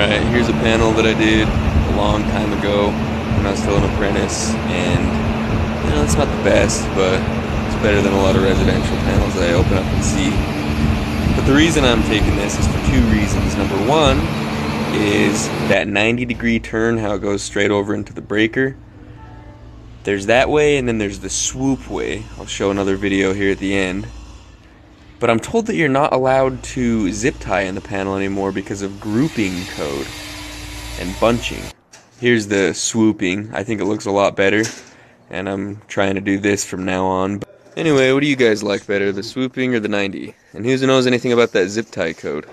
Alright, here's a panel that I did a long time ago when I was still an apprentice, and it's not the best, but it's better than a lot of residential panels that I open up and see. But the reason I'm taking this is for two reasons. Number one is that 90-degree turn, how it goes straight over into the breaker. There's that way, and then there's the swoop way. I'll show another video here at the end. But I'm told that you're not allowed to zip tie in the panel anymore because of grouping code and bunching. Here's the swooping. I think it looks a lot better, and I'm trying to do this from now on. But anyway, what do you guys like better, the swooping or the 90? And who knows anything about that zip tie code?